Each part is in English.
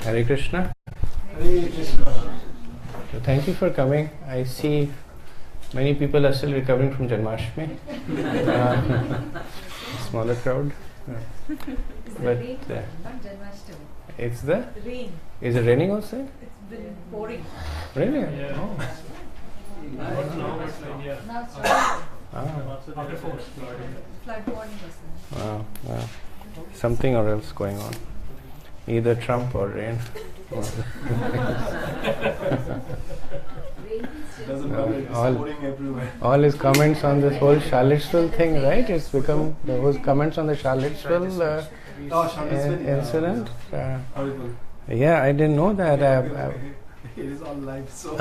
Hare Krishna. Hare Krishna. So thank you for coming. I see many people are still recovering from Janmashtami. Smaller crowd. But not Janmashtami. It's the Rain. Is it raining outside? It's been pouring. Really? Yeah. Oh. Now it's like, yeah. Now it's raining. After 4. Flood warning was there. Wow. Wow. Something or else going on. Either Trump or rain. Doesn't matter, it's pouring everywhere. All his comments on this whole Charlottesville thing, right? It's become those comments on the Charlottesville incident. Horrible. Yeah, I didn't know that. It is all live, so.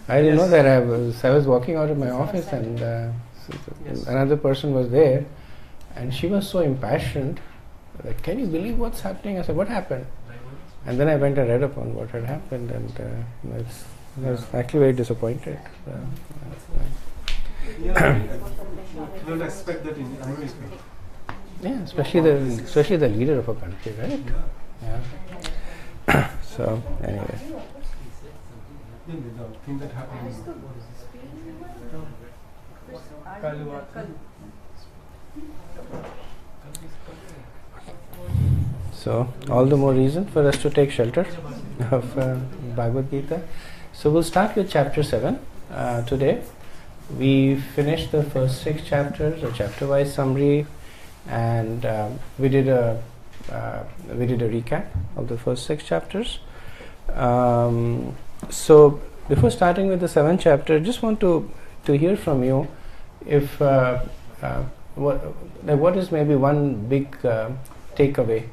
I didn't know that. I was walking out of my office and another person was there, and she was so impassioned. Like, can you believe what's happening? I said, what happened? And then I went and read up on what had happened, and I was actually very disappointed. You don't expect that in America. Yeah, especially the leader of a country, right? Yeah. So anyway. The thing that happened is So all the more reason for us to take shelter of Bhagavad Gita. So we'll start with chapter 7 today. We finished the first 6 chapters, a chapter-wise summary, and we did a recap of the first 6 chapters. So before starting with the 7th chapter, I just want to hear from you if what is maybe one big takeaway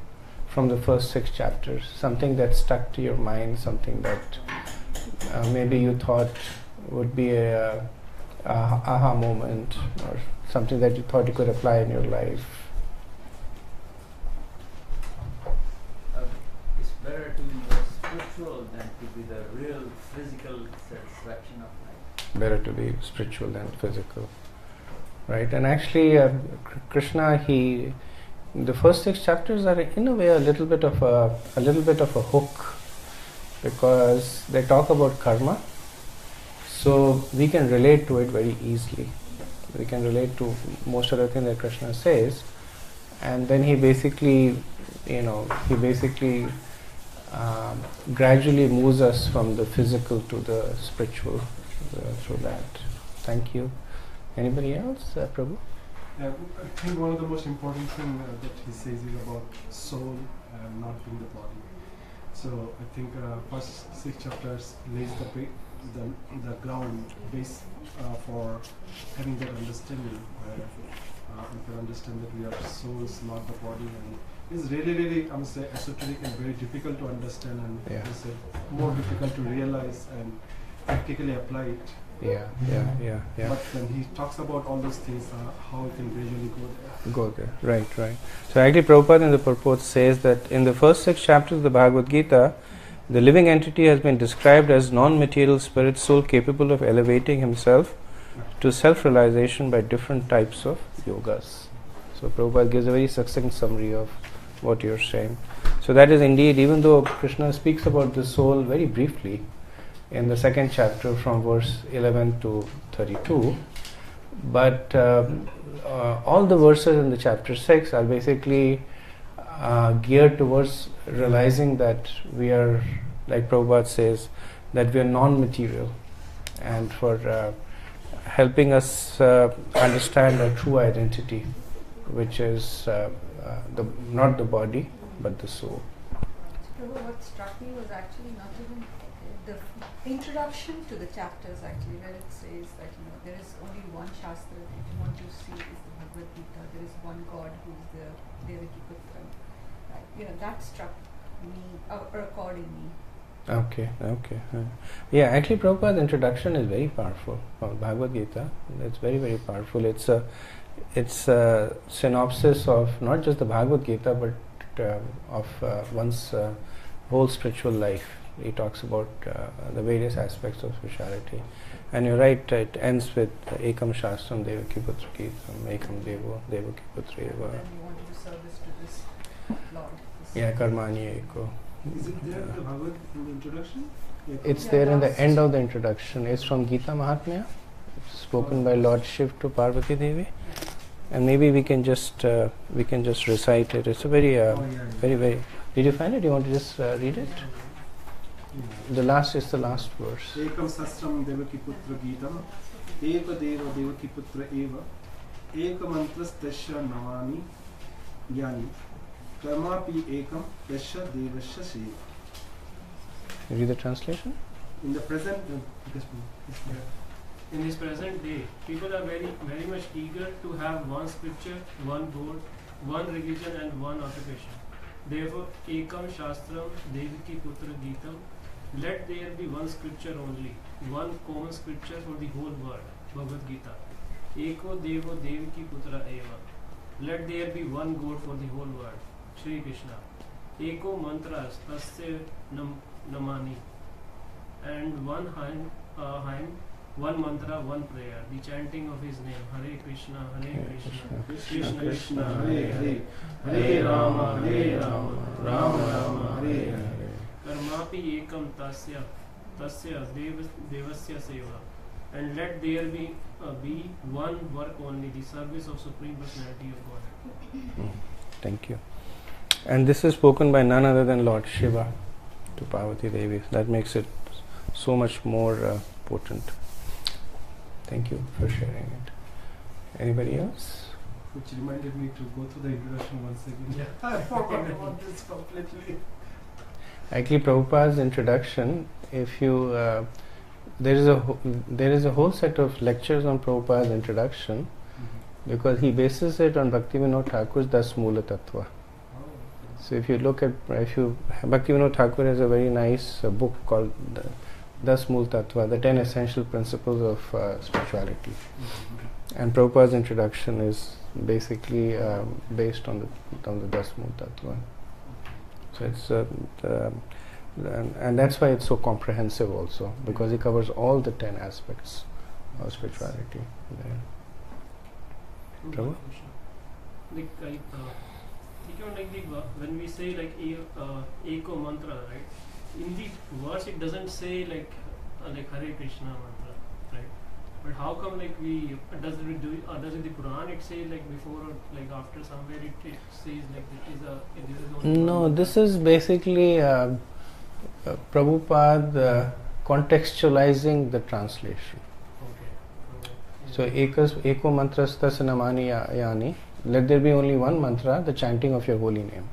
from the first 6 chapters, something that stuck to your mind, something that maybe you thought would be a aha moment, or something that you thought you could apply in your life. It's better to be more spiritual than to be the real physical satisfaction of life. Better to be spiritual than physical, right? And actually, Krishna, the first 6 chapters are in a way a little bit of a hook, because they talk about karma, so we can relate to it very easily. We can relate to most of the things that Krishna says, and then he basically gradually moves us from the physical to the spiritual through that. Thank you. Anybody else, Prabhu? I think one of the most important things that he says is about soul and not being the body. So I think first 6 chapters lays the ground base for having that understanding, where we can understand that we are souls, not the body, and it's really I must say esoteric and very difficult to understand, and I must say more difficult to realize and practically apply it. Yeah. But when he talks about all those things, how we can gradually go there. Right. So actually Prabhupada in the purport says that in the first 6 chapters of the Bhagavad Gita, the living entity has been described as non-material spirit soul capable of elevating himself to self-realization by different types of yogas. So Prabhupada gives a very succinct summary of what you're saying. So that is indeed, even though Krishna speaks about the soul very briefly in the 2nd chapter from verse 11 to 32, but all the verses in the chapter 6 are basically geared towards realizing that we are, like Prabhupada says, that we are non-material, and for helping us understand our true identity, which is not the body but the soul. What struck me was actually not even the introduction to the chapters, actually, where it says that there is only one Shastra that you want to see is the Bhagavad Gita. There is one God who is the Devaki Putra. That struck me, or according me. Okay. Yeah, actually Prabhupada's introduction is very powerful from Bhagavad Gita. It's very, very powerful. It's a synopsis of not just the Bhagavad Gita, but of one's whole spiritual life. He talks about the various aspects of spirituality. And you're right, it ends with Ekam Shastram Devaki Putra Geetam, Ekam Devo Devaki Putra Eva. Then you want to do service to this Lord, this Yeah, Karmani Eko. Is it there in the Bhagavad in the introduction? It's Yeah, there in the last- end of the introduction. It's from Gita Mahatmya, spoken by Lord Shiv to Parvati Devi, and maybe we can just recite it. It's a very very. Did you find it? You want to just read it? Yeah. The last is the last verse. Ekam sastram devaki putra geetam eka deva devaki putra eva eka mantras tasya namani yani karmapi ekam tasya devasya seva. Read the translation. In the present In this present day, people are very much eager to have one scripture, one board, one religion and one occupation. Therefore, ekam shastram devaki putra geetam, let there be one scripture only, one common scripture for the whole world, Bhagavad Gita. Eko devo devaki putra eva, let there be one God for the whole world, Shri Krishna. Eko mantras tasya namani, and one hymn, one mantra, one prayer, the chanting of his name, Hare Krishna, Hare Krishna, Krishna Krishna, Hare Hare, Hare Rama, Rama Rama, Hare Hare. Karmapi ekam tasya devasya seva, and let there be one work only, the service of Supreme Personality of Godhead. Thank you. And this is spoken by none other than Lord Shiva to Parvati Devi. That makes it so much more potent. Thank you for sharing it. Anybody else? which reminded me to go through the introduction once again. Yeah. I forgot about this completely. Actually, Prabhupada's introduction, if you there is a whole set of lectures on Prabhupada's introduction, because he bases it on Bhaktivinoda Thakur's Das Mula Tattva. So if you look at, Bhaktivinoda Thakur has a very nice book called Das Mula Tattva, the 10 Essential Principles of Spirituality. And Prabhupada's introduction is basically based on the Das Mula Tattva. So it's and that's why it's so comprehensive also, because it covers all the 10 aspects of spirituality there. Prabhu? Like when we say like Eko mantra, right? In the verse it doesn't say like Hare Krishna mantra, right? But how come like does it the Quran it says like before or like after somewhere it says like this is only No, this is basically Prabhupada contextualizing the translation. So Eko mantras tasanamani yani, let there be only one mantra, the chanting of your holy name.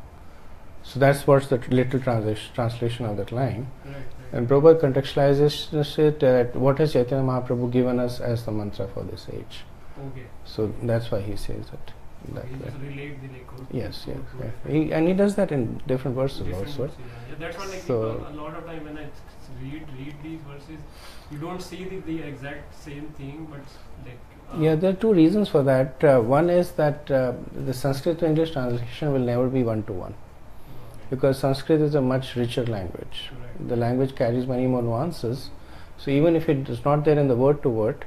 So that's what's the literal translation of that line. Right. And Prabhupada contextualizes it that what has Chaitanya Mahaprabhu given us as the mantra for this age. Okay. So that's why he says it that He way. just relate the like Yes. And he does that in different verses different also. verses, yeah. That's what like So- people, a lot of time when I read these verses, you don't see the exact same thing, but like Yeah, there are two reasons for that. One is that the Sanskrit to English translation will never be one-to-one, because Sanskrit is a much richer language. Right. The language carries many more nuances. So even if it is not there in the word to word,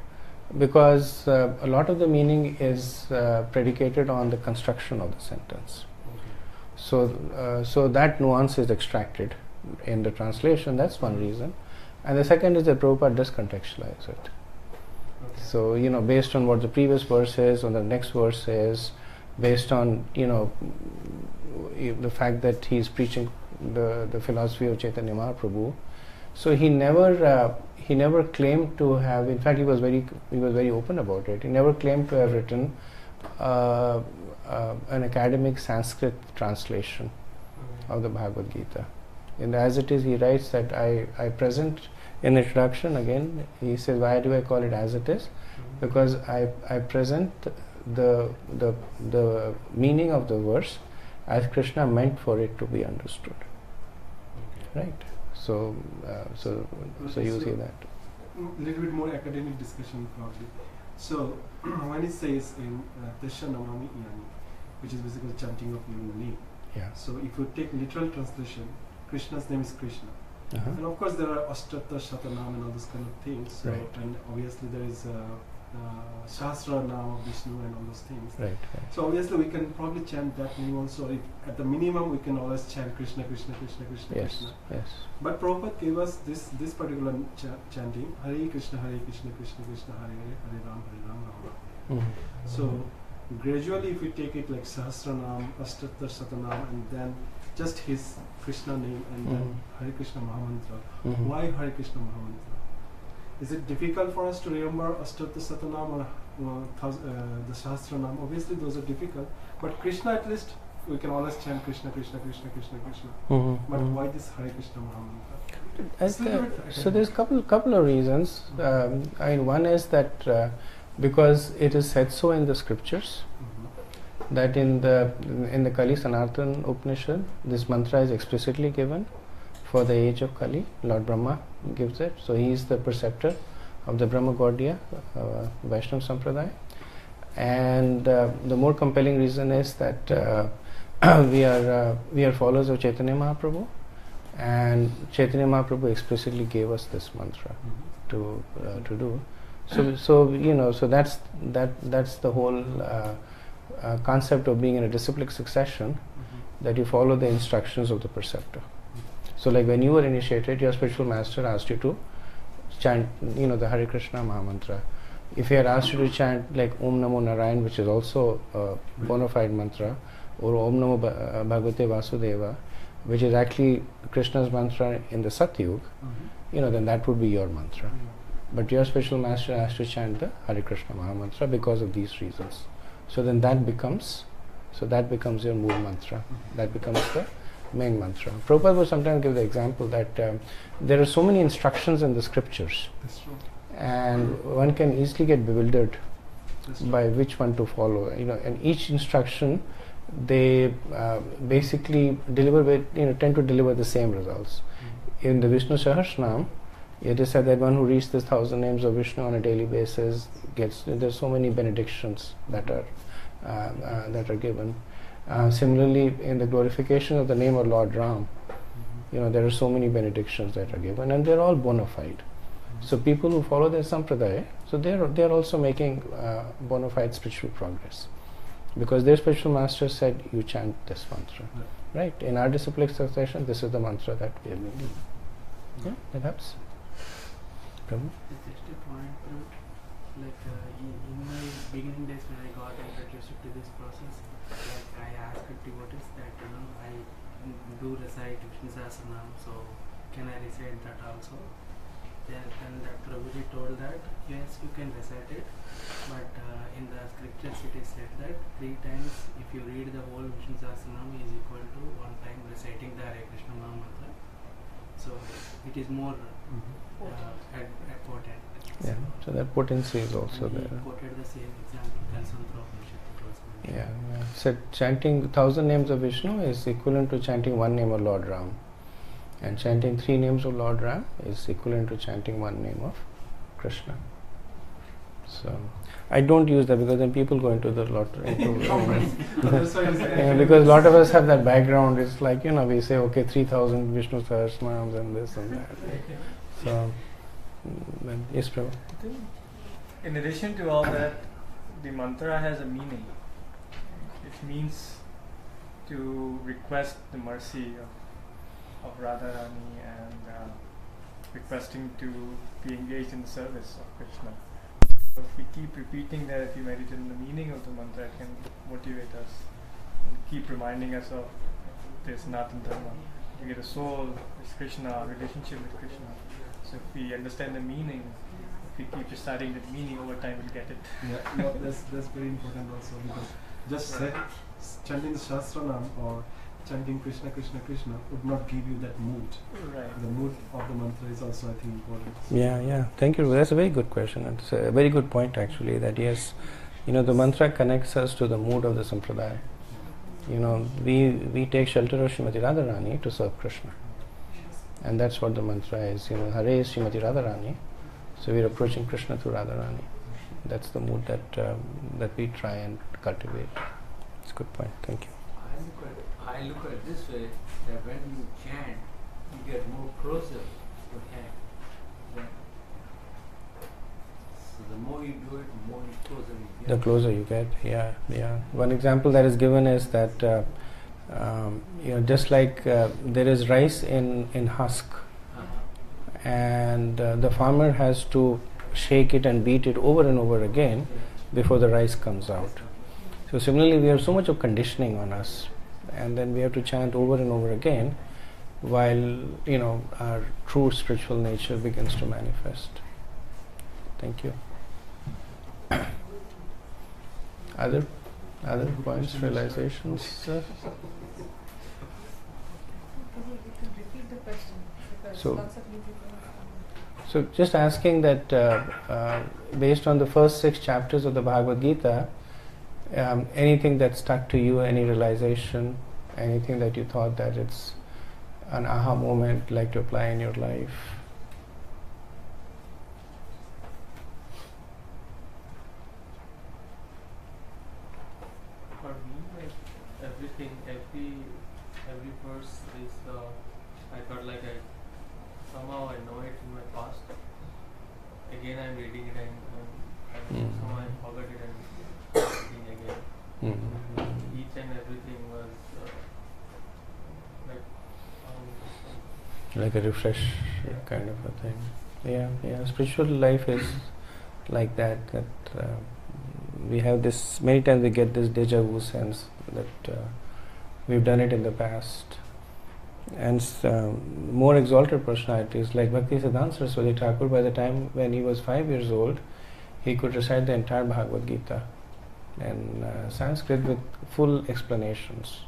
because a lot of the meaning is predicated on the construction of the sentence. So that nuance is extracted in the translation. That's one reason. And the second is that Prabhupada does contextualize it. So, based on what the previous verse is, or the next verse is, based on, the fact that he is preaching the philosophy of Chaitanya Mahaprabhu. So he never claimed to have, in fact he was very open about it. He never claimed to have written an academic Sanskrit translation of the Bhagavad Gita. And as it is, he writes that I present in the introduction again, he says, why do I call it as it is? Because I present the meaning of the verse as Krishna meant for it to be understood. Right? So you see that. A little bit more academic discussion probably. So when it says in Tasya Namami Yani, which is basically chanting of your name. Yeah. So if you take literal translation, Krishna's name is Krishna. Uh-huh. And of course there are Ashtata, Shatanam and all those kind of things. So, Right. and obviously there is Shastra Nam of Vishnu and all those things. Right. So obviously we can probably chant that name also. If at the minimum we can always chant Krishna, Krishna, Krishna, Krishna, Yes. Krishna. Yes. But Prabhupada gave us this particular chanting, Hare Krishna, Krishna, Krishna, Hare Hare, Hare Ram, Ram Ram. Mhm. So gradually if we take it like Sahasranam, Ashtattar Satanam, and then just his Krishna name and then Hare Krishna Mahamantra. Mhm. Why Hare Krishna Mahamantra? Is it difficult for us to remember Ashtattar Satanam or the Sahasranam? Obviously those are difficult, but Krishna at least we can always chant Krishna, Krishna, Krishna, Krishna, Krishna. Mhm. But Mhm. why this Hare Krishna Mahamantra? As so there's couple of reasons. I mean, one is that because it is said so in the scriptures that in the Kali Sanatana Upanishad, this mantra is explicitly given for the age of Kali. Lord Brahma gives it, so he is the preceptor of the Brahma Gaudiya Vaishnava Sampradaya. And the more compelling reason is that we are followers of Chaitanya Mahaprabhu, and Chaitanya Mahaprabhu explicitly gave us this mantra to do. So that's the whole concept of being in a disciplic succession, that you follow the instructions of the preceptor. So like when you were initiated, your spiritual master asked you to chant, the Hare Krishna Mahamantra. If he had asked you to chant like Om Namo Narayan, which is also a bona fide mantra, or Om Namo Bhagavate Vasudeva, which is actually Krishna's mantra in the Satyug, then that would be your mantra. But your spiritual master has to chant the Hare Krishna Mahamantra because of these reasons. So then that becomes your mood mantra. That becomes the main mantra. Prabhupada would sometimes give the example that there are so many instructions in the scriptures, and one can easily get bewildered by which one to follow. And each instruction, they basically tend to deliver the same results. In the Vishnu Sahasranam, it is said that one who reads this 1,000 names of Vishnu on a daily basis there's so many benedictions that are given. Similarly, in the glorification of the name of Lord Ram, there are so many benedictions that are given, and they're all bona fide. So people who follow their sampradaya, so they're also making bona fide spiritual progress, because their spiritual master said, you chant this mantra, right? In our disciplic succession, this is the mantra that we have been given. Yeah, that helps. Prabhu? Just a point, like in my beginning days when I got introduced to this process, like I asked devotees that I do recite Vishnu Sahasranam, so can I recite that also? Then that Prabhuji told that yes, you can recite it, but in the scriptures it is said that 3 times if you read the whole Vishnu Sahasranam is equal to 1 time reciting the Hare Krishna Mahamantra. So it is more important. Yeah, so that potency is also and there. he quoted the same example, Kalsantra Upanishad. Yeah. Said chanting 1,000 names of Vishnu is equivalent to chanting 1 name of Lord Ram, and chanting 3 names of Lord Ram is equivalent to chanting 1 name of Krishna. So I don't use that because then people go into the lot because a lot of us have that background. It's like we say, okay, 3,000 Vishnu Sahasranams and this and that. So yes, Prabhu. In addition to all that, the mantra has a meaning. It means to request the mercy of Radharani and requesting to be engaged in the service of Krishna. So if we keep repeating that, if we meditate on the meaning of the mantra, it can motivate us and keep reminding us of this Sanatana Dharma. You get a soul, it's Krishna, relationship with Krishna. So if we understand the meaning, if we keep reciting that meaning, over time we'll get it. Yeah, that's very important also, because just chanting the Shastranam or chanting Krishna, Krishna, Krishna would not give you that mood. Right. The mood of the mantra is also, I think, important. Yeah. Thank you. That's a very good question. It's a very good point actually, that yes, the mantra connects us to the mood of the sampradaya. We take shelter of Srimati Radharani to serve Krishna. And that's what the mantra is. Hare is Srimati Radharani. So we're approaching Krishna through Radharani. That's the mood that we try and cultivate. It's a good point. Thank you. I look at it this way, that when you chant, you get more closer to Him. So the more you do it, more closer you get. The closer you get, yeah. One example that is given is that just like there is rice in husk, and the farmer has to shake it and beat it over and over again before the rice comes out. So similarly, we have so much of conditioning on us, and then we have to chant over and over again while our true spiritual nature begins to manifest. Thank you. Other points, realizations? Can you repeat the question? Because So- lots of new people have come. So just asking that based on the first 6 chapters of the Bhagavad Gita, anything that stuck to you, any realization, anything that you thought that it's an aha moment like to apply in your life? For me, like everything, every verse is, I thought like somehow I know it in my past. Again, I'm reading it and somehow I forgot it and reading again. Each and everything was Like a refresh kind of a thing. Yeah. Spiritual life is like that. We have this, many times we get this deja vu sense that we've done it in the past. And more exalted personalities like Bhakti Siddhanta Saraswati Thakur, by the time when he was 5 years old, he could recite the entire Bhagavad Gita in Sanskrit with full explanations.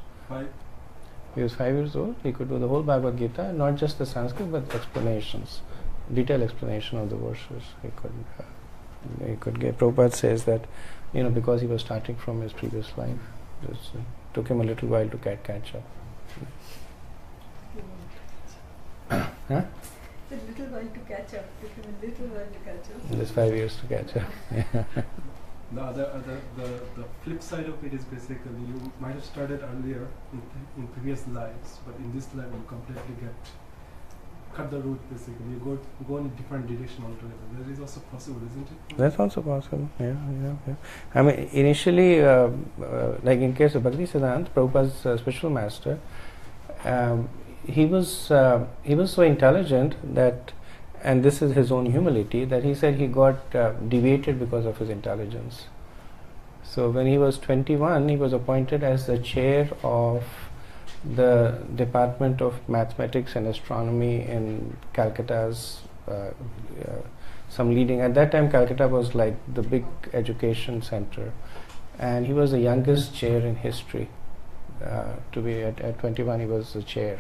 He was 5 years old, he could do the whole Bhagavad Gita, not just the Sanskrit but explanations, detailed explanation of the verses. He could get. Prabhupada says that, because he was starting from his previous life, it took him a little while to catch up. Huh? It's a little while to catch up. Took him a little while to catch up. Just 5 years to catch up. The flip side of it is basically you might have started earlier in previous lives, but in this life you completely cut the route. Basically, you go in a different direction altogether. That is also possible, isn't it? That's also possible. Yeah. I mean, initially, like in case of Bhakti Siddhanta, Prabhupada's spiritual master, he was so intelligent that, and this is his own humility, that he said he got deviated because of his intelligence. So when he was 21, he was appointed as the chair of the Department of Mathematics and Astronomy in Calcutta's some leading. At that time, Calcutta was like the big education center, and he was the youngest chair in history. To be at 21, he was the chair.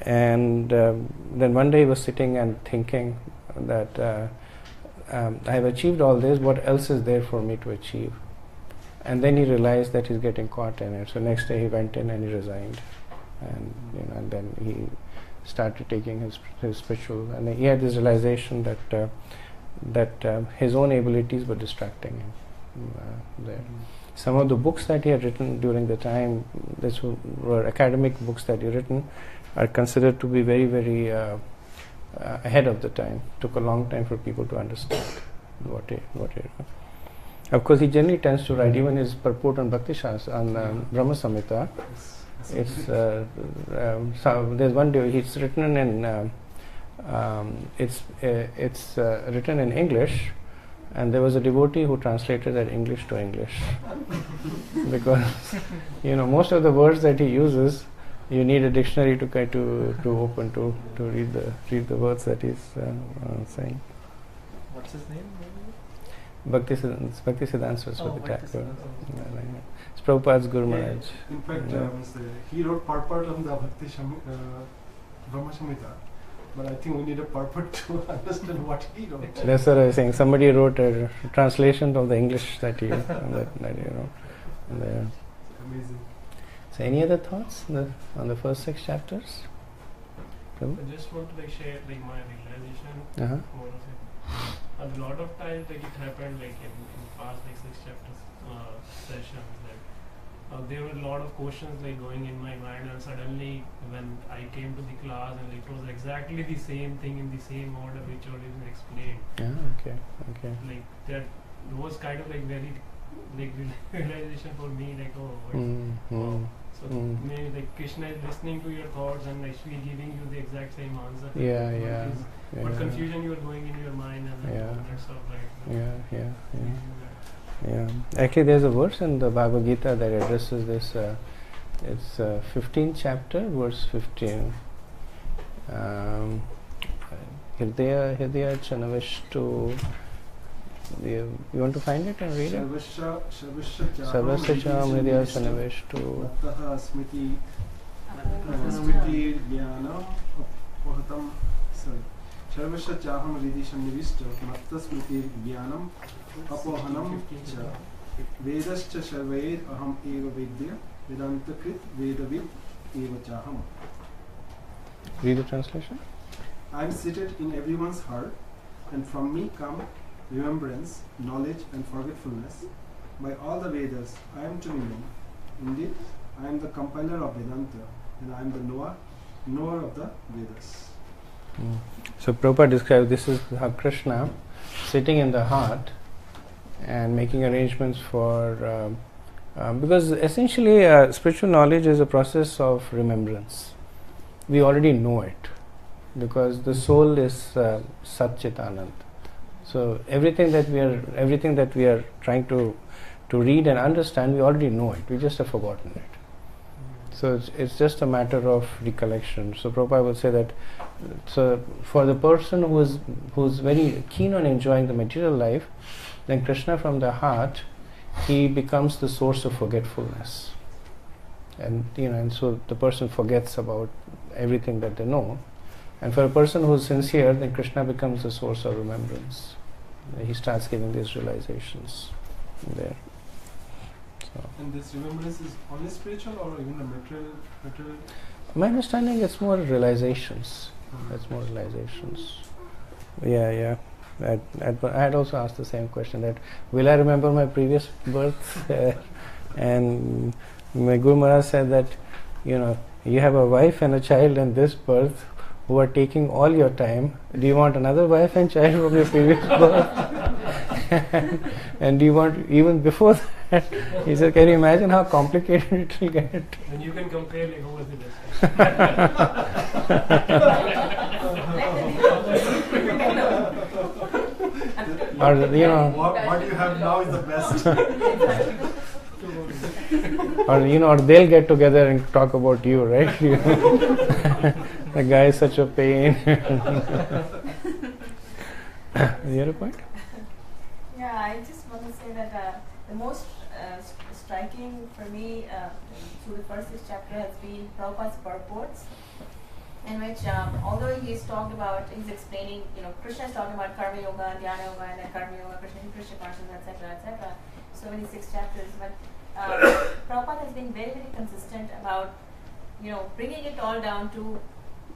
And then one day he was sitting and thinking that I have achieved all this, what else is there for me to achieve? And then he realized that he's getting caught in it. So next day he went in and he resigned, and and then he started taking his spiritual, and he had this realization that his own abilities were distracting him there. Some of the books that he had written during the time, this were academic books that he had written, are considered to be very, very ahead of the time. Took a long time for people to understand what he wrote. Of course, he generally tends to write even his purport on Bhakti Shastra, on Brahma Samhita. It's so there's one day it's written in written in English, and there was a devotee who translated that English to English because most of the words that he uses, you need a dictionary to open to read the words that he's saying. What's his name? Bhakti Siddhanta Saraswati Thakur. Siddhanta. It's Prabhupada's Guru Maharaj. In fact, he wrote purport on the Bhakti Brahma Samhita, but I think we need a purport to understand what he wrote. That's what I was saying. Somebody wrote a translation of the English that he wrote. Amazing. So, any other thoughts on the first 6 chapters? I just want to share my realization. Uh-huh. More of it. A lot of times it happened in past 6 chapters sessions that there were a lot of questions like going in my mind, and suddenly when I came to the class and it was exactly the same thing in the same order which was explained. Okay. Like that was kind of like very like realization for me, like wow. So maybe like Krishna is listening to your thoughts and actually giving you the exact same answer. What confusion you are going in your mind and that stuff, right? Yeah. Actually, there's a verse in the Bhagavad Gita that addresses this. It's 15th chapter, verse 15. Hridaya Chanavishtu. You want to find it and read it? Sarvasya Cham Hridaya Chanavishtu. Mattaha smriti jnanam apohatam. Sorry. Sarvasya Chaham Hridaya Chanavishtu. Matta smriti jnanam apohanam cha. Vedascha sarvair aham eva vedya. Vedanta krit vedavid eva chaham. Read the translation. I am seated in everyone's heart, and from me come remembrance, knowledge, and forgetfulness. By all the Vedas, I am to be known. Indeed, I am the compiler of Vedanta, and I am the knower of the Vedas. So Prabhupada describes this is how Krishna sitting in the heart and making arrangements for because essentially spiritual knowledge is a process of remembrance. We already know it because the soul is Sat Chit Anand. So everything that we are trying to read and understand, we already know it. We just have forgotten it. So it's just a matter of recollection. So Prabhupada will say that so for the person who's very keen on enjoying the material life, then Krishna from the heart, he becomes the source of forgetfulness. And and so the person forgets about everything that they know. And for a person who's sincere, then Krishna becomes the source of remembrance. He starts giving these realizations there. So. And this remembrance is only spiritual or even the material? My understanding, it's more realizations. It's more realizations. Yeah. I had also asked the same question, that will I remember my previous birth? And my Guru Maharaj said that, you have a wife and a child in this birth who are taking all your time. Do you want another wife and child from your previous birth? And do you want even before that? He said, can you imagine how complicated it will get? And you can compare like who was the best. Or what you have now is the best. or they'll get together and talk about you, right? The guy is such a pain. You have a point? Yeah, I just want to say that the most striking for me through the first 6 chapters has been Prabhupada's purports, in which although he's explaining, Krishna is talking about Karma Yoga, Dhyana Yoga, and then Karma Yoga, Krishna consciousness, etc. So many 6 chapters, but Prabhupada has been very, very consistent about, bringing it all down to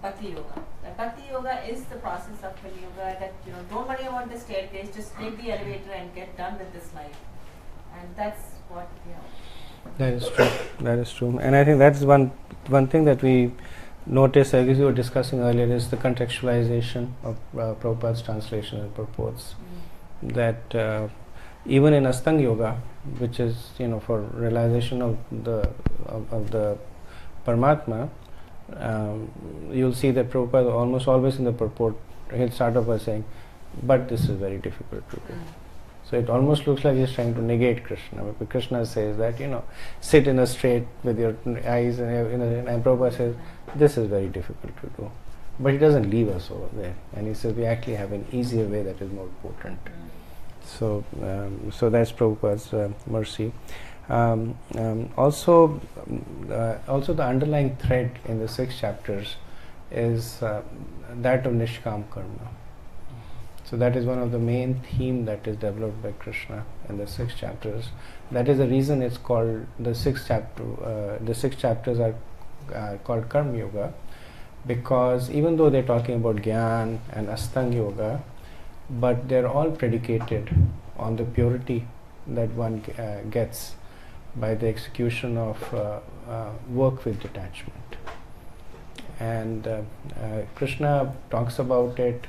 Bhakti Yoga. That Bhakti Yoga is the process of Kali Yoga, that, don't worry about the staircase, just take the elevator and get done with this life. And that's what, That is true. And I think that's one thing that we notice, as we were discussing earlier, is the contextualization of Prabhupada's translation and purports. That even in Astanga Yoga, which is for realization of the Paramatma, you'll see that Prabhupada almost always in the purport, he'll start off by saying, but this is very difficult to do. So it almost looks like he's trying to negate Krishna. Because Krishna says that, sit in a straight with your eyes, and Prabhupada says, this is very difficult to do. But he doesn't leave us over there. And he says, we actually have an easier way that is more potent. So that's Prabhupada's mercy. Also the underlying thread in the 6 chapters is that of Nishkam Karma. So that is one of the main theme that is developed by Krishna in the 6 chapters. That is the reason it's called the 6 chapter. The 6 chapters are called Karma Yoga, because even though they're talking about Gyan and Astanga Yoga, but they're all predicated on the purity that one gets by the execution of work with detachment. And Krishna talks about it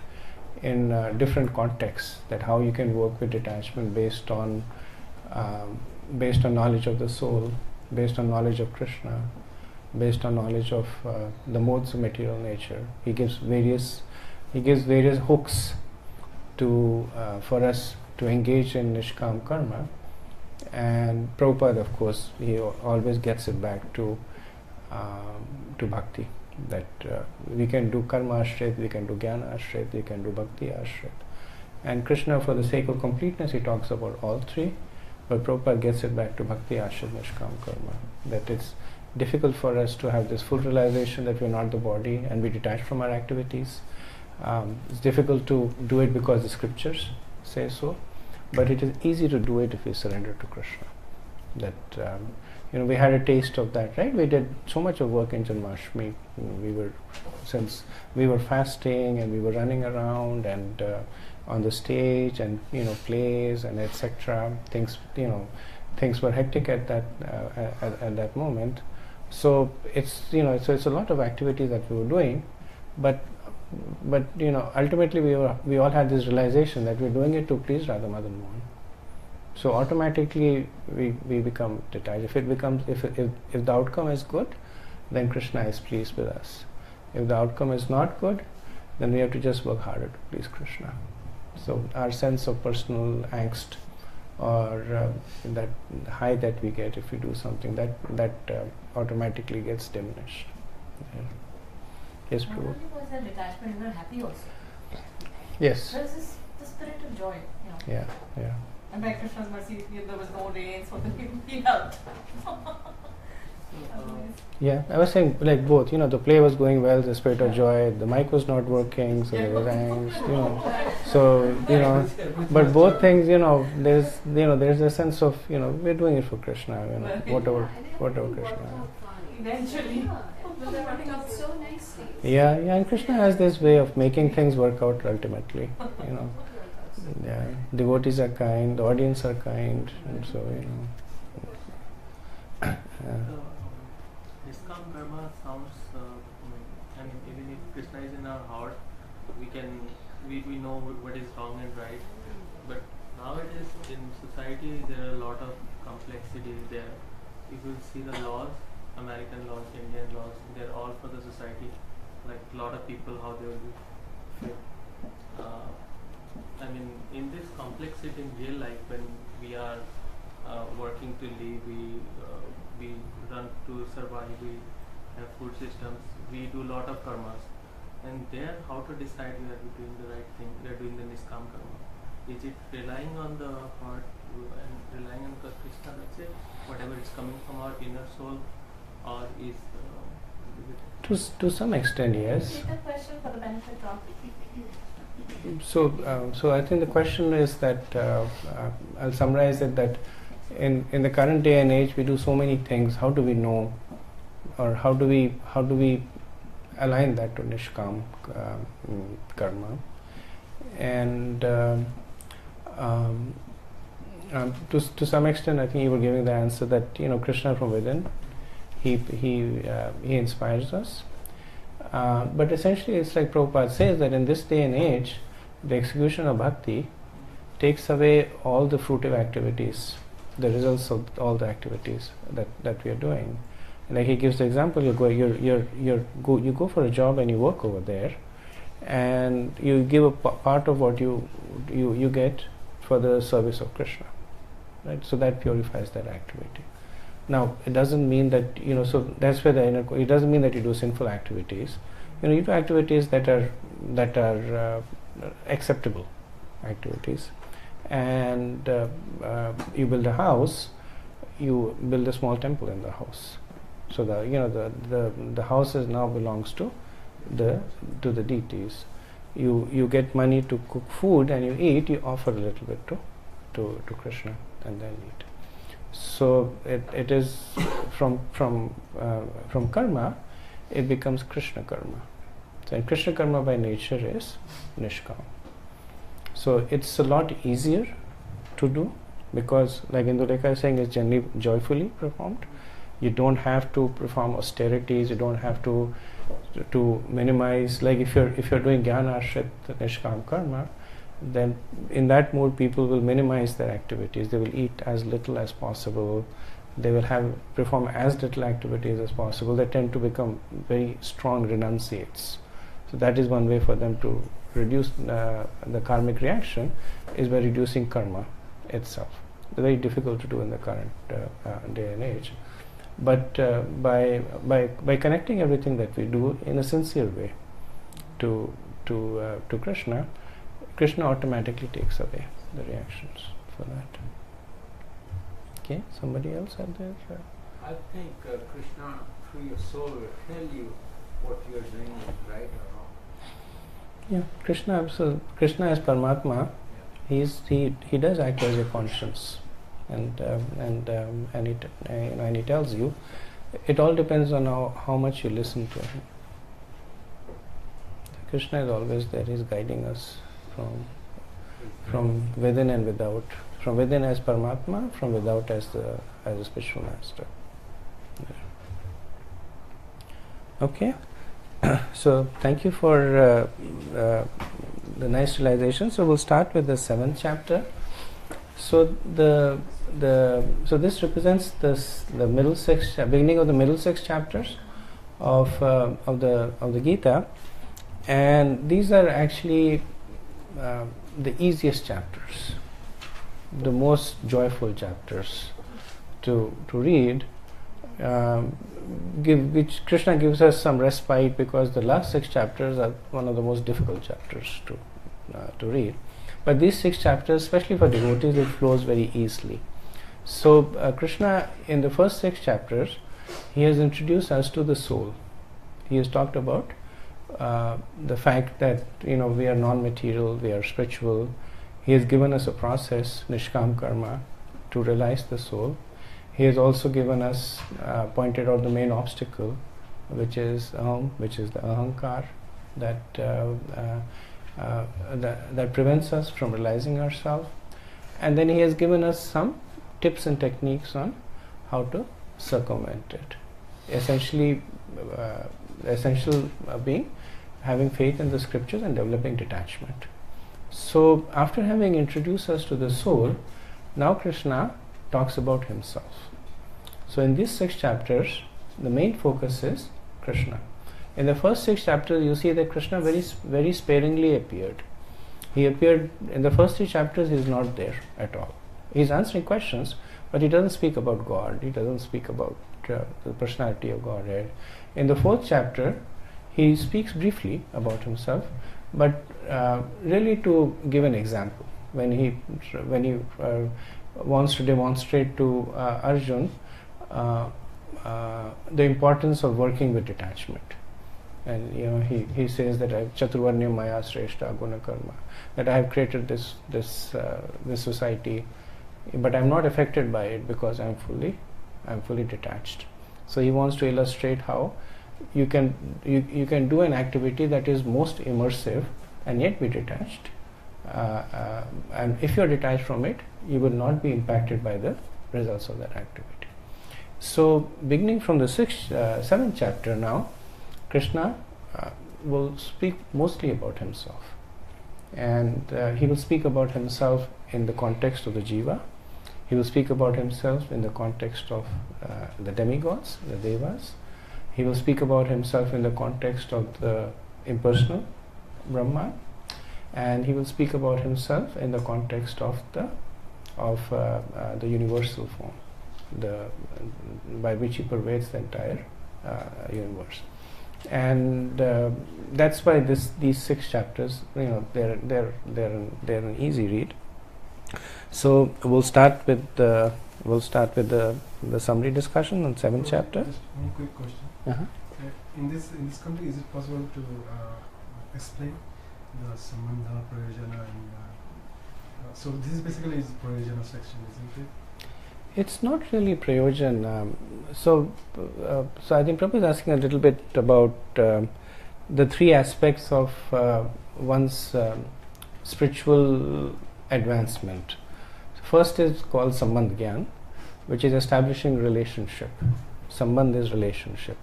in different contexts, that how you can work with detachment based on knowledge of the soul, based on knowledge of Krishna, based on knowledge of the modes of material nature. He gives various hooks to for us to engage in nishkam karma. And Prabhupada, of course, he always gets it back to bhakti, that we can do karma ashrit, we can do jnana ashrit, we can do bhakti ashrit. And Krishna, for the sake of completeness, he talks about all three, but Prabhupada gets it back to bhakti ashrit nishkam karma, that it's difficult for us to have this full realization that we're not the body and we detach from our activities. It's difficult to do it because the scriptures say so, but it is easy to do it if we surrender to Krishna. That we had a taste of that, right? We did so much of work in Janmashtami. Since we were fasting and we were running around and on the stage and plays and etc. Things were hectic at that moment. So it's a lot of activities that we were doing, but ultimately we all had this realization that we're doing it to please Radha Madan Mohan. So automatically we become detached. If the outcome is good, then Krishna is pleased with us. If the outcome is not good, then we have to just work harder to please Krishna. So our sense of personal angst or that high that we get if we do something, that automatically gets diminished. Yeah. Yes, Prabhu. Not only was there detachment, we were happy also. Yes. There was the spirit of joy. Yeah. And by Krishna's mercy, there was no rain, so he helped. Yeah, I was saying like both. The play was going well, the spirit of joy. The mic was not working, so there was angst. So but both things. There's a sense of we're doing it for Krishna. Whatever Krishna. Eventually. But they're working out so nicely. Yeah, and Krishna has this way of making things work out ultimately. Yeah, devotees are kind, the audience are kind, and so Niskam karma sounds. Even if Krishna is in our heart, we know what is wrong and right. But nowadays in society there are a lot of complexity there. If you see the laws, American laws, Indian laws, they're all for the society. Like a lot of people, how they will be fit. In this complexity in real life, when we are working to live, we run to survive, we have food systems, we do a lot of karmas. And there, how to decide we are doing the right thing, we are doing the niskam karma. Is it relying on the heart and relying on Krishna, that's it? Whatever is coming from our inner soul, or is to some extent, yes. Repeat the question for the benefit of. So I think the question is that I'll summarize it, that in the current day and age we do so many things. How do we know, or how do we align that to nishkam karma? And to some extent, I think you were giving the answer that Krishna from within, he inspires us. But essentially, it's like Prabhupada says that in this day and age, the execution of bhakti takes away all the fruitive activities, the results of all the activities that we are doing. Like he gives the example: you go for a job and you work over there, and you give a part of what you get for the service of Krishna, right? So that purifies that activity. Now, it doesn't mean that so that's where it doesn't mean that you do sinful activities. You do activities that are acceptable activities, and you build a house. You build a small temple in the house. So the house now belongs to the deities. You get money to cook food and you eat. You offer a little bit to Krishna and then eat. So it is from karma, it becomes Krishna karma. So and Krishna karma by nature is nishkam. So it's a lot easier to do because, like Indulekha is saying, it's generally joyfully performed. You don't have to perform austerities. You don't have to minimize. Like if you're doing jnana ashrit nishkam karma, then in that mode people will minimize their activities. They will eat as little as possible. They will perform as little activities as possible. They tend to become very strong renunciates. So that is one way for them to reduce the karmic reaction, is by reducing karma itself. It's very difficult to do in the current day and age. But by connecting everything that we do in a sincere way to Krishna, Krishna automatically takes away the reactions for that. Okay, somebody else had there? I think Krishna, through your soul, will tell you what you are doing is right or wrong. Yeah, Krishna as Paramatma, he does act as a conscience, and he tells you. It all depends on how much you listen to him. Krishna is always there. He is guiding us from within and without. From within as Paramatma, from without as a spiritual master. Okay. So thank you for the nice realization. So we'll start with the 7th chapter. So so this represents the middle beginning of the middle 6 chapters of the Gita, and these are actually the easiest chapters, the most joyful chapters to read. Which Krishna gives us some respite, because the last 6 chapters are one of the most difficult chapters to read. But these 6 chapters, especially for devotees, it flows very easily. So Krishna, in the first 6 chapters, he has introduced us to the soul. He has talked about the fact that we are non-material, we are spiritual. He has given us a process, nishkam karma, to realize the soul. He has also given us, pointed out the main obstacle, which is the ahankar, that prevents us from realizing ourselves. And then he has given us some tips and techniques on how to circumvent it. Essentially, essential being having faith in the scriptures and developing detachment. So after having introduced us to the soul, now Krishna talks about himself. So in these 6 chapters, the main focus is Krishna. In the first 6 chapters, you see that Krishna very sparingly appeared. He appeared in the first 3 chapters. He is not there at all. He is answering questions, but he doesn't speak about God. He doesn't speak about the personality of Godhead. In the 4th chapter, he speaks briefly about himself, but really to give an example. When he wants to demonstrate to Arjun the importance of working with detachment, and he says that Chaturvarnya Maya Sreshta Guna Karma, that I have created this society, but I am not affected by it because I am fully detached. So he wants to illustrate how you can do an activity that is most immersive and yet be detached. And if you are detached from it, you will not be impacted by the results of that activity. So beginning from the 7th chapter now, Krishna will speak mostly about himself, and he will speak about himself in the context of the jiva. He will speak about himself in the context of the demigods, the devas. He will speak about himself in the context of the impersonal Brahman, and he will speak about himself in the context of the universal form, by which he pervades the entire universe. And that's why these 6 chapters, they're an easy read. So we'll start with the summary discussion on 7th chapter. Just one quick question. Uh-huh. In this country, is it possible to explain the sambandha, prayojana, and so this is basically is prayojana section, isn't it? It's not really prayojan. So I think Prabhupada is asking a little bit about the 3 aspects of one's spiritual advancement. first is called Sambandh Gyan, which is establishing relationship. Sambandh is relationship.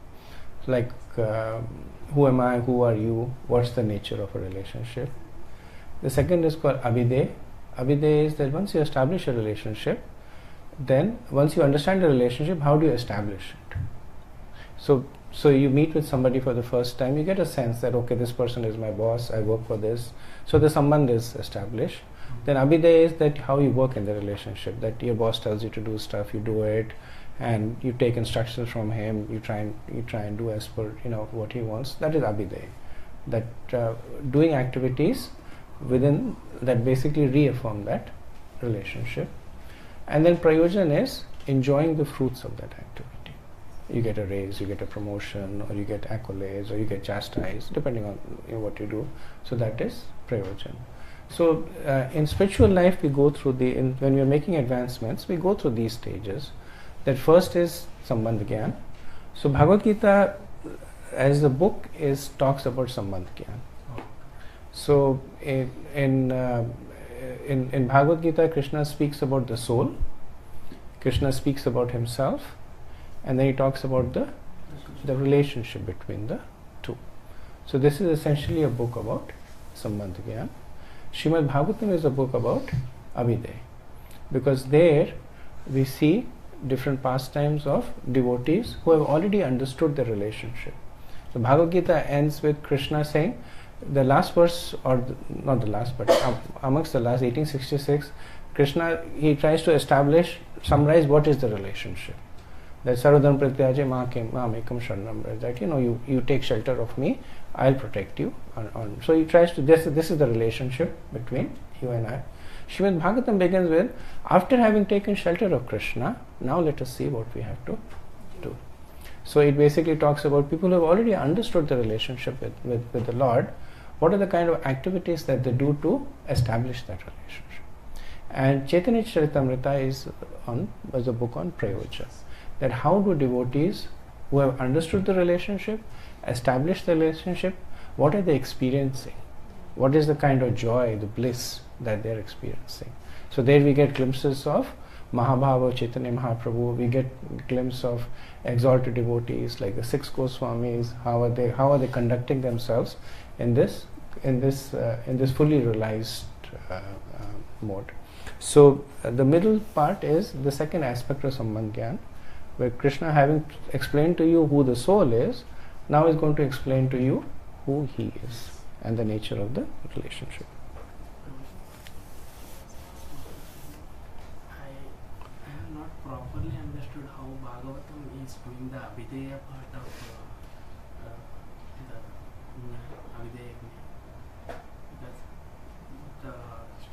Like who am I, who are you, what's the nature of a relationship. The second is called Abhiday. Abhiday is that once you establish a relationship, then once you understand the relationship, how do you establish it? So you meet with somebody for the first time, you get a sense that okay, this person is my boss, I work for this. So the sambandh is established. Then Abhiday is that how you work in the relationship, that your boss tells you to do stuff, you do it, and you take instructions from him, you try and do as per what he wants. That is Abhiday. That doing activities within that basically reaffirm that relationship. And then Prayojan is enjoying the fruits of that activity. You get a raise, you get a promotion, or you get accolades, or you get chastised, depending on what you do. So that is Prayojan. So in spiritual life, we go through when we are making advancements, we go through these stages. That first is Sambandh Gyan. So Bhagavad Gita, as the book, talks about Sambandh Gyan. So in Bhagavad Gita, Krishna speaks about the soul. Krishna speaks about himself, and then he talks about the relationship between the two. So this is essentially a book about Sambandh Gyan. Srimad Bhagavatam is a book about Abhiday, because there we see different pastimes of devotees who have already understood the relationship. So Bhagavad Gita ends with Krishna saying, the last verse, or not the last, but amongst the last, 1866, Krishna, he tries to summarize what is the relationship. That Sarvadharma Pratyaje Ma'amekam Sharanam, that you take shelter of me, I'll protect you. So he tries to, this is the relationship between you and I. Srimad Bhagavatam begins with, after having taken shelter of Krishna, now let us see what we have to do. So it basically talks about people who have already understood the relationship with the Lord, what are the kind of activities that they do to establish that relationship. And Chaitanya Charitamrita was a book on Prayoja, that how do devotees who have understood the relationship, establish the relationship, what are they experiencing? What is the kind of joy, the bliss that they are experiencing? So there we get glimpses of Mahabhava, Chaitanya Mahaprabhu, we get glimpse of exalted devotees like the 6 Goswamis, how are they conducting themselves in this fully realized mode. So the middle part is the second aspect of Sambandh Gyan, where Krishna, having explained to you who the soul is, now is going to explain to you who he is and the nature of the relationship. I have not properly understood how Bhagavatam is doing the Abhideya part of the Abhideya. Because the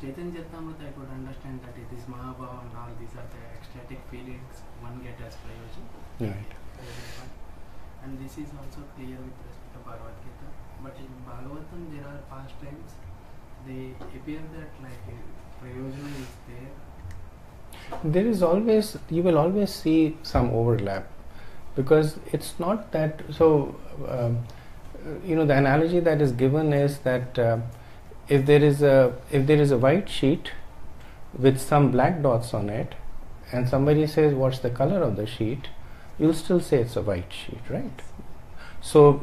Chaitanya Charitamrita I could understand that it is Mahabhava and all these are the ecstatic feelings one gets as Prayojan. Right. And this is also clear with respect to Bhagavad Gita. But in Bhagavatam there are pastimes, they appear that like Prayojan is there. There is always, you will always see some overlap, because it's not that, so the analogy that is given is that if there is a white sheet with some black dots on it, and somebody says what's the color of the sheet, you'll still say it's a white sheet, right? So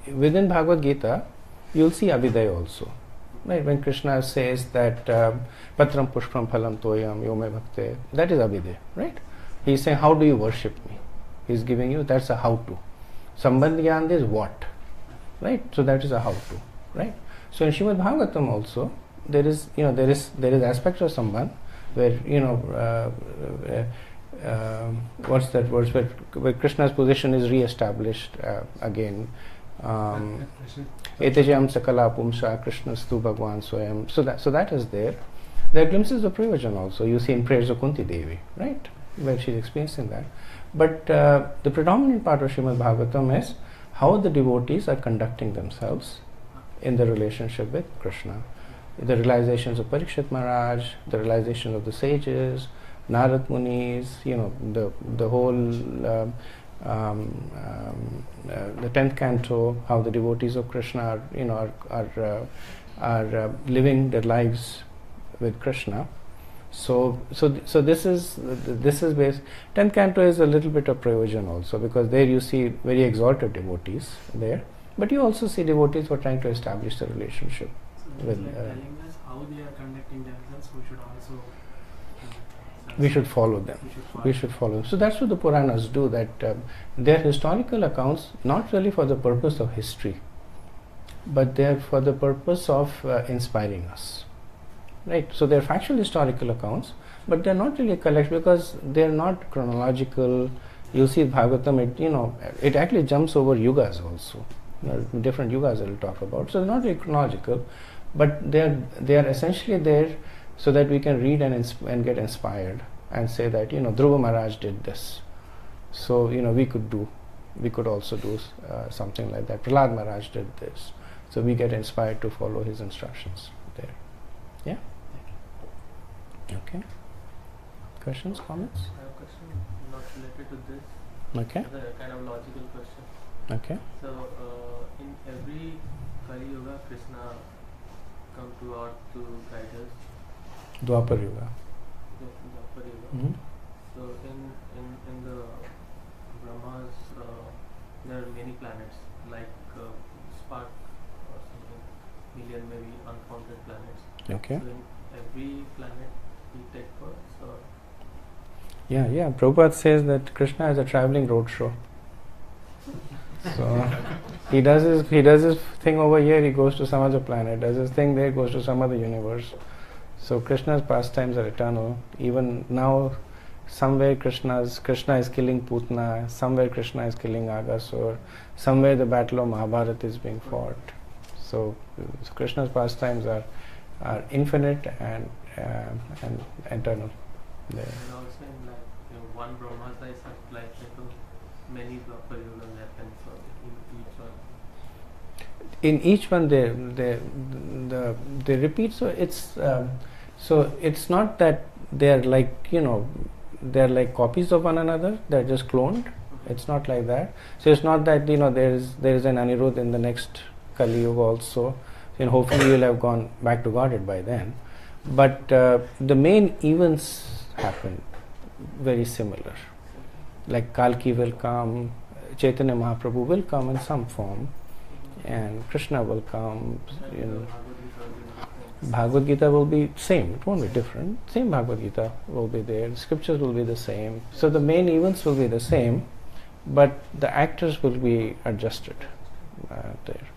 within Bhagavad Gita, you'll see Abhiday also, right? When Krishna says that Patram Pushpam Phalam Toyam Yome Bhakte, that is Abhiday, right? He's saying, how do you worship me? He's giving you, that's a how to. Sambandh Gyan is what, right? So that is a how to, right? So in Srimad Bhagavatam also, there is aspects of Sambandh where what's that verse where Krishna's position is re-established again. Etejam sakala pumsa Krishnastu Bhagwan Swayam. So that is there. There are glimpses of Prayojan also. You see in prayers of Kunti Devi, right, where she's experiencing that. But the predominant part of Srimad Bhagavatam is how the devotees are conducting themselves in the relationship with Krishna. The realizations of Parikshit Maharaj, the realization of the sages, Narad Munis, the whole the 10th canto, how the devotees of Krishna are living their lives with Krishna. So this is based. 10th canto is a little bit of Prayojan also, because there you see very exalted devotees there, but you also see devotees who are trying to establish the relationship So with. it's like telling us how they are conducting themselves. We should also. We should follow them. We should follow them. So that's what the Puranas do. That they are historical accounts, not really for the purpose of history, but they are for the purpose of inspiring us. Right, so they're factual historical accounts, but they're not really a collection because they're not chronological. You see Bhagavatam, it actually jumps over yugas also. Different yugas we'll talk about. So they're not really chronological, but they are essentially there so that we can read and get inspired and say that Dhruva Maharaj did this. So we could also do something like that. Prahlad Maharaj did this. So we get inspired to follow his instructions there. Yeah? Okay. Questions, comments? I have a question not related to this. Okay. It's a kind of logical question. Okay. So, in every Kali Yuga, Krishna come to earth to guide us. Dwapar Yuga. Dwapar Yuga. Mhm. So, in the Brahmas, there are many planets like spark or something, million maybe uncounted planets. Okay. So, in every planet, we take births or. Yeah. Prabhupada says that Krishna is a traveling roadshow. So he does his thing over here, he goes to some other planet, does his thing there, goes to some other universe. So Krishna's pastimes are eternal. Even now, somewhere Krishna is killing Putna, somewhere Krishna is killing Agasur, somewhere the battle of Mahabharata is being fought. So Krishna's pastimes are infinite and eternal. There. And also in one Brahmasa is like many Dwapar Yugas happen, so in each one. In each one they repeat. So it's not that they are like copies of one another. They are just cloned. It's not like that. So it's not that there is an Anirudh in the next Kali Yuga also. Hopefully you will have gone back to Godhead by then. But the main events happen very similar. Like Kalki will come, Chaitanya Mahaprabhu will come in some form, and Krishna will come. Bhagavad Gita will be same. It won't be different. Same Bhagavad Gita will be there. The scriptures will be the same. So the main events will be the same, but the actors will be adjusted there.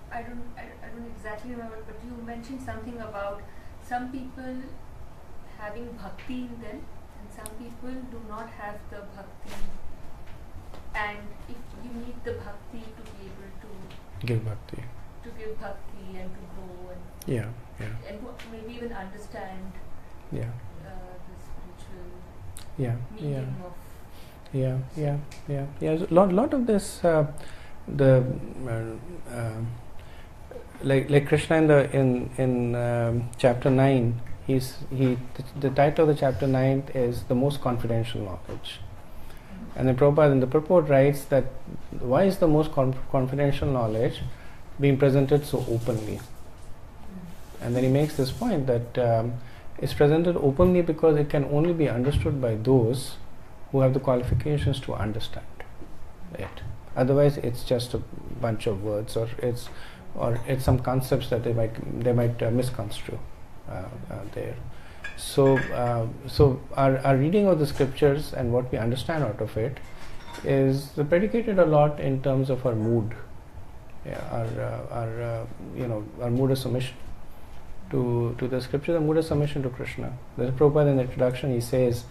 I don't exactly remember, but you mentioned something about some people having bhakti in them and some people do not have the bhakti, and if you need the bhakti to be able to give bhakti and to grow and and maybe even understand the spiritual meaning of lot of this like Krishna in chapter 9, the title of the chapter 9 is the most confidential knowledge. And then Prabhupada in the purport writes that why is the most confidential knowledge being presented so openly? And then he makes this point that it's presented openly because it can only be understood by those who have the qualifications to understand it. Otherwise, it's just a bunch of words, or it's some concepts that they might misconstrue there. So our reading of the scriptures and what we understand out of it is predicated a lot in terms of our mood, our mood of submission to the scripture, the mood of submission to Krishna. There's Prabhupada in the introduction, he says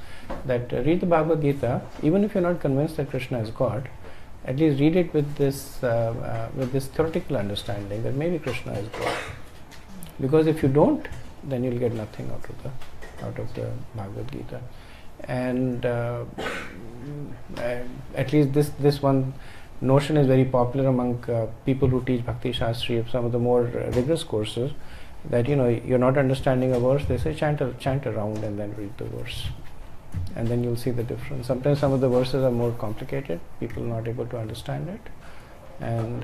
that read the Bhagavad Gita, even if you're not convinced that Krishna is God, at least read it with this theoretical understanding that maybe Krishna is God. Because if you don't, then you'll get nothing out of the Bhagavad Gita. And at least this one notion is very popular among people who teach Bhakti Shastri, some of the more rigorous courses, that you're not understanding a verse, they say chant around and then read the verse. And then you'll see the difference. Sometimes some of the verses are more complicated, people are not able to understand it. And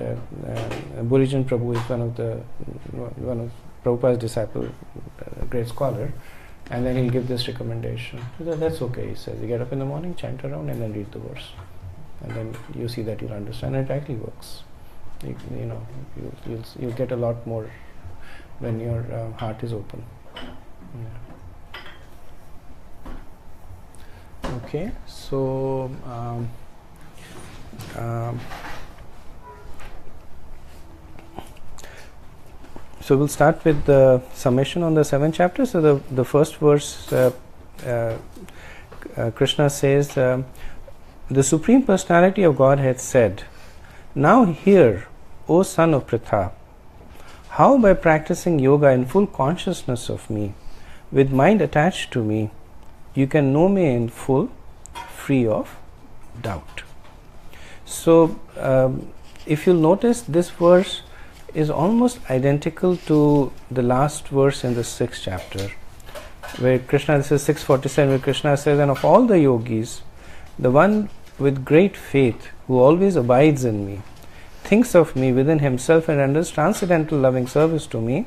Burijan Prabhu is one of Prabhupada's disciple, great scholar, and then he'll give this recommendation. So that's okay, he says. You get up in the morning, chant around, and then read the verse, and then you see that you'll understand. And it actually works. You'll get a lot more when your heart is open. Yeah. Okay, so. So we'll start with the summation on the 7 chapters. So the first verse, Krishna says, the Supreme Personality of Godhead said, "Now hear, O son of Pritha, how by practicing yoga in full consciousness of me, with mind attached to me, you can know me in full, free of doubt." So if you'll notice, this verse is almost identical to the last verse in the 6th chapter, where Krishna, this is 647, where Krishna says, "And of all the yogis, the one with great faith who always abides in me, thinks of me within himself and renders transcendental loving service to me,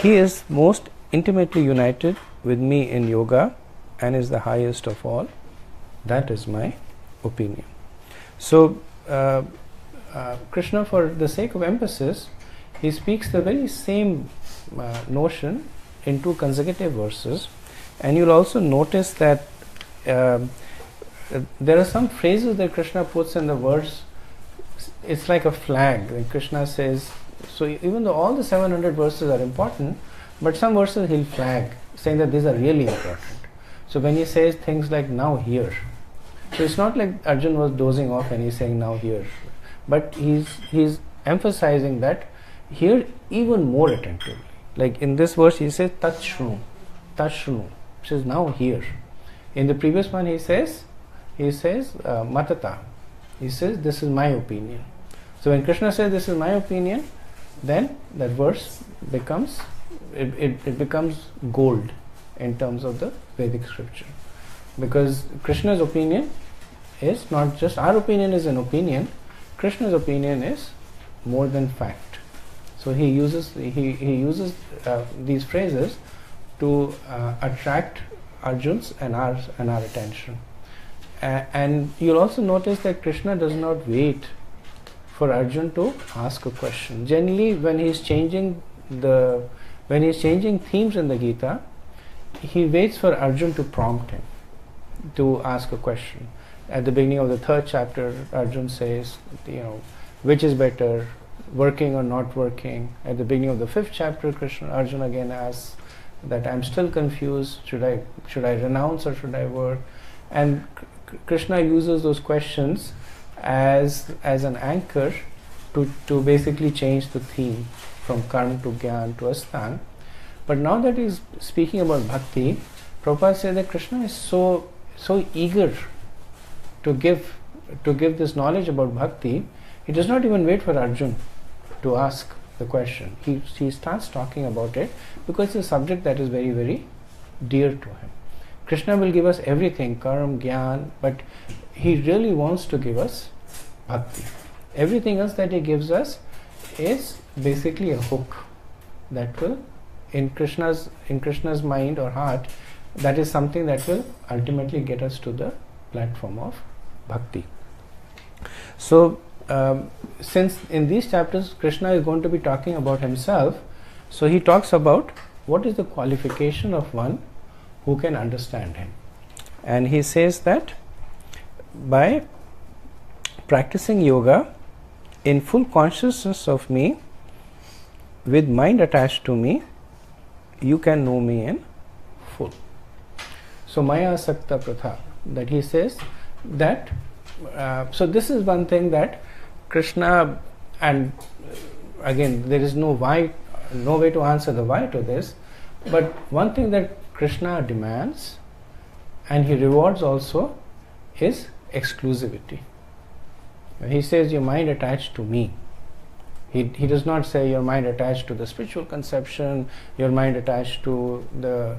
he is most intimately united with me in yoga and is the highest of all. That is my opinion." So Krishna, for the sake of emphasis, he speaks the very same notion in 2 consecutive verses, and you'll also notice that there are some phrases that Krishna puts in the verse. It's like a flag. When Krishna says, so even though all the 700 verses are important, but some verses he'll flag, saying that these are really important. So when he says things like "now here," so it's not like Arjun was dozing off and he's saying "now here," but he's emphasizing that here even more attentively. Like in this verse he says "tat shru," which is "now here." In the previous one he says "matata," he says "this is my opinion." So when Krishna says "this is my opinion," then that verse becomes it becomes gold in terms of the Vedic scripture, because Krishna's opinion is not just our opinion is an opinion. Krishna's opinion is more than fact. So he uses these phrases to attract Arjun's and our attention. And you'll also notice that Krishna does not wait for Arjun to ask a question. Generally, when he's changing themes in the Gita, he waits for Arjun to prompt him to ask a question. At the beginning of the 3rd chapter, Arjun says, which is better, working or not working? At the beginning of the 5th chapter, Arjun again asks that I'm still confused. Should I renounce or should I work? And Krishna uses those questions as an anchor to basically change the theme from karma to gyan to asthan. But now that he's speaking about bhakti, Prabhupada says that Krishna is so eager to give this knowledge about bhakti, he does not even wait for Arjun to ask the question. He starts talking about it because it's a subject that is very, very dear to him. Krishna will give us everything, karma, gyan, but he really wants to give us bhakti. Everything else that he gives us is basically a hook that will, in Krishna's mind or heart, that is something that will ultimately get us to the platform of bhakti. So since in these chapters Krishna is going to be talking about himself, so he talks about what is the qualification of one who can understand him. And he says that by practicing yoga in full consciousness of me, with mind attached to me, you can know me in full. So Maya Sakta Pratha, that he says that, so this is one thing that Krishna, and again there is no way to answer the why to this, but one thing that Krishna demands and he rewards also is exclusivity. He says your mind attached to me. He does not say your mind attached to the spiritual conception, your mind attached to the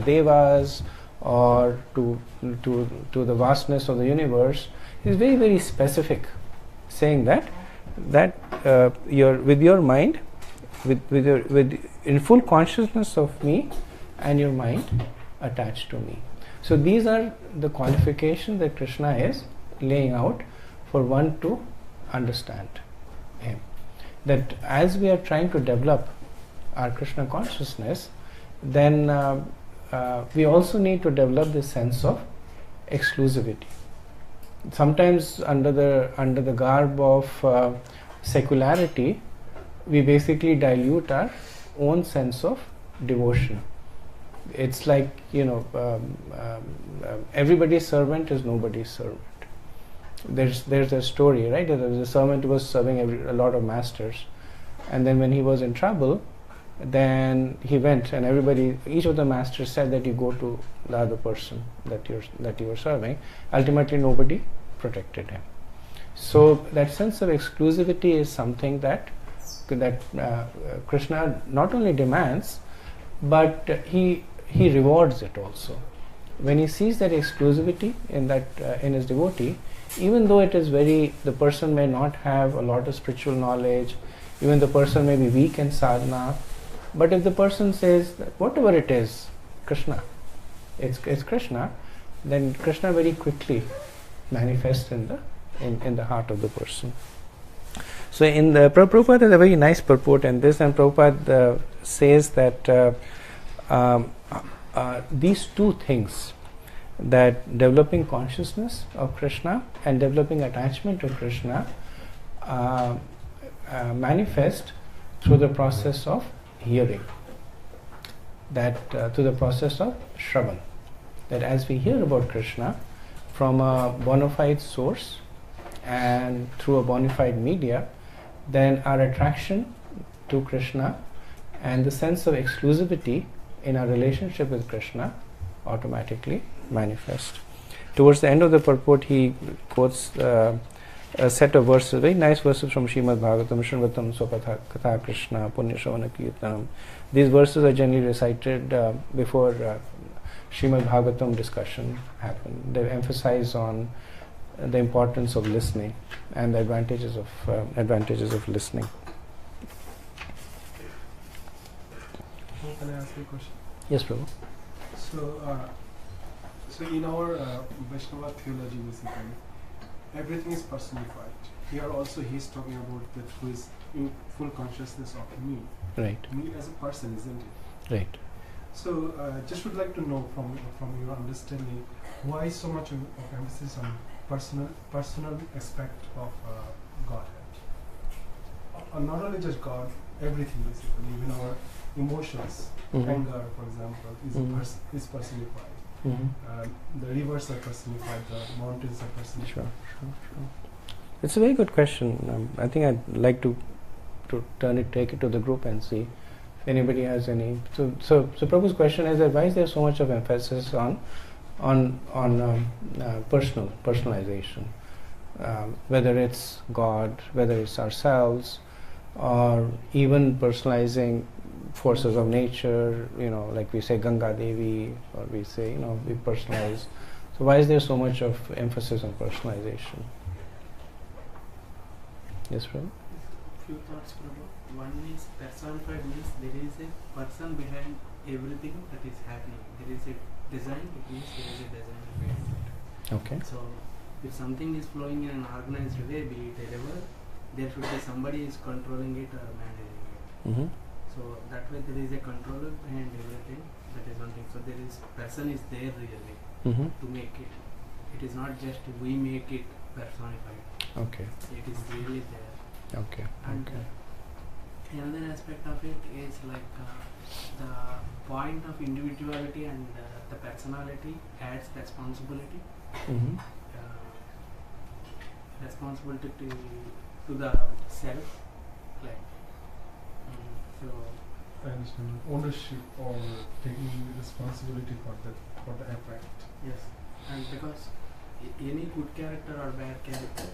devas or to the vastness of the universe. He's very, very specific, saying that with your mind, with in full consciousness of me, and your mind attached to me. So these are the qualifications that Krishna is laying out for one to understand him. That as we are trying to develop our Krishna consciousness, then we also need to develop this sense of exclusivity. Sometimes under the garb of secularity, we basically dilute our own sense of devotion. It's like, everybody's servant is nobody's servant. There's a story, right? There was a servant who was serving a lot of masters, and then when he was in trouble, then he went, and each of the masters said that you go to the other person that you were serving. Ultimately, nobody protected him. So that sense of exclusivity is something that Krishna not only demands, but he rewards it also. When he sees that exclusivity in his devotee, even though the person may not have a lot of spiritual knowledge, even the person may be weak in sadhana, but if the person says that whatever it is, Krishna, it's Krishna, then Krishna very quickly manifests in the heart of the person. So in the Prabhupada has a very nice purport in this, and Prabhupada says that these two things, that developing consciousness of Krishna and developing attachment to Krishna, manifest through the process of hearing, through the process of Shravan. That as we hear about Krishna from a bona fide source and through a bona fide media, then our attraction to Krishna and the sense of exclusivity in our relationship with Krishna automatically manifest. Towards the end of the purport, he quotes a set of verses, very nice verses from Srimad Bhagavatam, Shravatam Swapatha Katha Krishna Punya Shravana Kirtanam. These verses are generally recited before Srimad Bhagavatam discussion happen. They emphasize on the importance of listening and the advantages of listening. Can I ask you a question? Yes, Prabhu. So in our Vaishnava theology, basically, everything is personified. Here also he is talking about that who is in full consciousness of me. Right. Me as a person, isn't it? Right. So just would like to know from your understanding, why so much of emphasis on personal aspect of Godhead? Not only just God, everything basically, even our emotions, anger, for example, is personified. The rivers are personified, the mountains are personified. Sure. It's a very good question. I think I'd like to take it to the group and see if anybody has any. So Prabhu's question is that why is there so much of emphasis on personalization, whether it's God, whether it's ourselves, or even personalizing forces of nature, like we say Ganga Devi, or we say, we personalize. So why is there so much of emphasis on personalization? Yes, Prabhu? Few thoughts, Prabhu. One is personified means there is a person behind everything that is happening. There is a design, it means there is a design behind it. Okay. So if something is flowing in an organized way, be it a river, there should be somebody is controlling it or managing it. So that way there is a controller behind everything. That is one thing. So there is person is there really to make it. It is not just we make it personified. Okay. It is really there. Okay. And another aspect of it is like the point of individuality and the personality adds responsibility. Responsibility to the self, like so. I understand. Ownership or taking responsibility for the effect. Yes, and because any good character or bad character,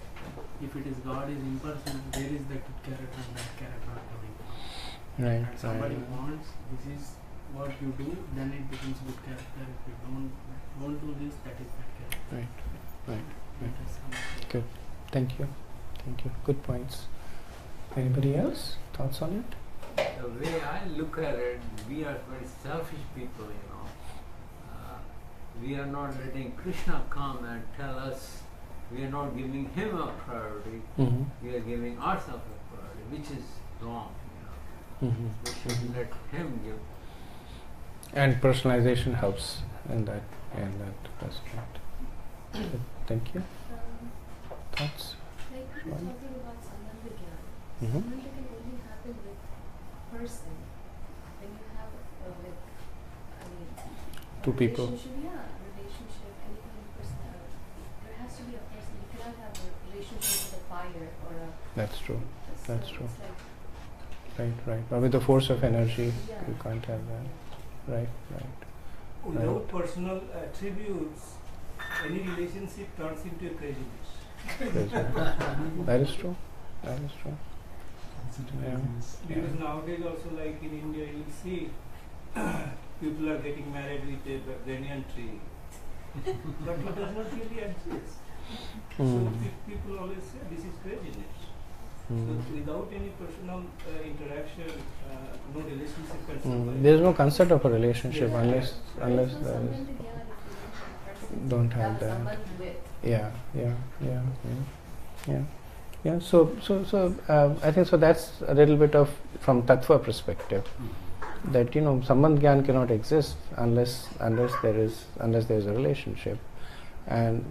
if it is God is impersonal, where is the good character and bad character are coming from? Right. And somebody wants this is what you do, then it becomes good character. If you don't do this, that is bad character. Right. Good. Thank you. Thank you. Good points. Anybody else? Thoughts on it? The way I look at it, we are very selfish people, we are not letting Krishna come and tell us, we are not giving him a priority, we are giving ourselves a priority, which is wrong. We should let him give. And personalization helps in that aspect. Good. Thank you. Thoughts? Like we were talking about Samandhagyan. Mhm. Samandha can only happen with person. When you have Two people. Relationship, anything personal. There has to be a person. You cannot have a relationship with a fire or a. That's true. So That's true. it's like, Right. But with the force of energy, Yeah. you can't have that. Right. Without personal attributes, any relationship turns into a craziness. That is true. Yeah. Because nowadays also, like in India, you see people are getting married with a banyan tree. But it does not really exist. So people always say this is craziness. So without any personal interaction, no relationship can survive. There is no concept of a relationship unless there's no there is. Samandhagyan if you Don't have that. someone with. Yeah. So I think so. That's a little bit of from tattva perspective. That sambandh gyan cannot exist unless there is a relationship. And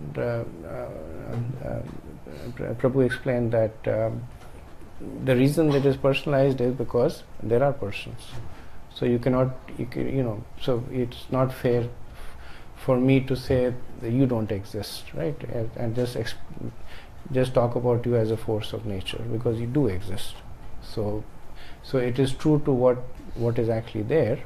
Prabhu explained that the reason it is personalized is because there are persons. So so it's not fair for me to say that you don't exist, right? And just talk about you as a force of nature, because you do exist. So it is true to what is actually there.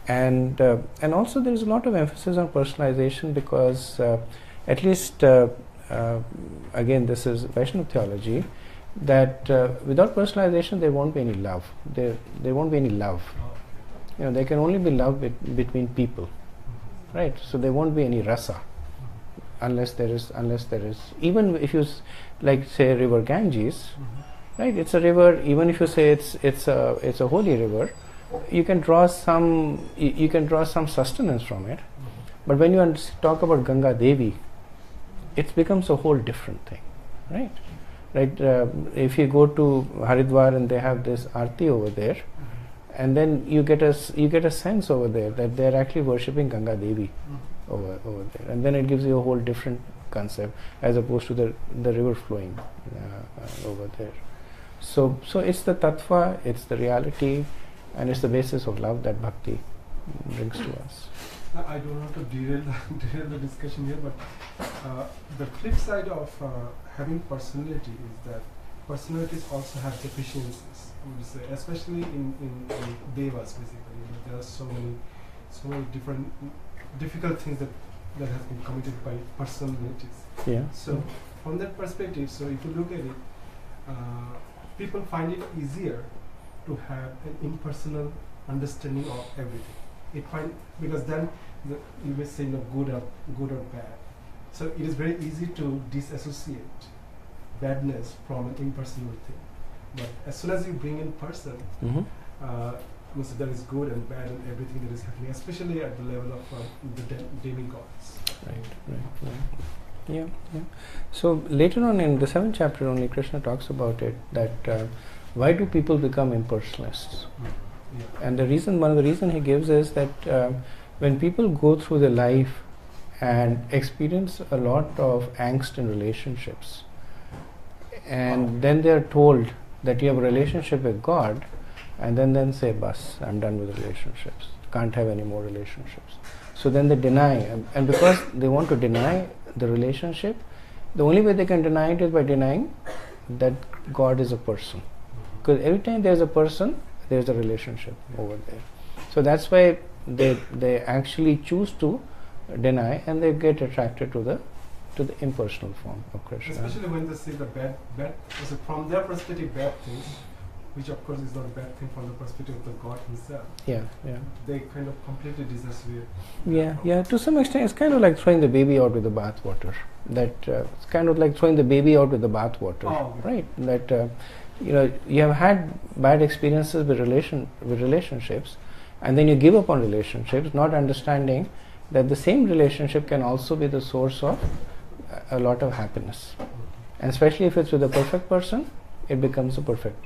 And also there is a lot of emphasis on personalization, because at least again, this is Vaishnava theology, that without personalization there won't be any love. There won't be any love. There can only be love between people, right? So there won't be any rasa unless there is. Even if you like say river Ganges, right? It's a river. Even if you say it's a holy river, you can draw some sustenance from it. But when you talk about Ganga Devi, it becomes a whole different thing, right? Right. If you go to Haridwar and they have this arti over there, and then you get a sense over there that they are actually worshipping Ganga Devi over there, and then it gives you a whole different concept as opposed to the river flowing over there. So it's the tattva, it's the reality, and it's the basis of love that bhakti brings to us. I don't want to derail the discussion here, but the flip side of having personality is that personalities also have deficiencies. I would say, especially in devas, basically, there are so many different difficult things that has been committed by personalities. Yeah. So from that perspective, so if you look at it, people find it easier to have an impersonal understanding of everything. Because then you may say good or bad. So it is very easy to disassociate badness from an impersonal thing. But as soon as you bring in person, so there is good and bad and everything that is happening, especially at the level of the demigods. Right. Yeah. So later on in the 7th chapter, only Krishna talks about it, that why do people become impersonalists? And one of the reasons he gives is that when people go through their life and experience a lot of angst in relationships, and then they are told that you have a relationship with God, and then say, "Bas, I'm done with relationships. Can't have any more relationships." So then they deny, and because they want to deny the relationship, the only way they can deny it is by denying that God is a person. Because every time there's a person, there's a relationship over there. So that's why they actually choose to deny, and they get attracted to the impersonal form of Krishna. Especially when they say the bad so from their perspective, bad things, which of course is not a bad thing from the perspective of the God himself. Yeah, yeah. They kind of completely disassociate. Yeah. To some extent, it's kind of like throwing the baby out with the bathwater. It's kind of like throwing the baby out with the bathwater, right? That you have had bad experiences with relationships, and then you give up on relationships, not understanding that the same relationship can also be the source of a lot of happiness, and especially if it's with a perfect person, it becomes a perfect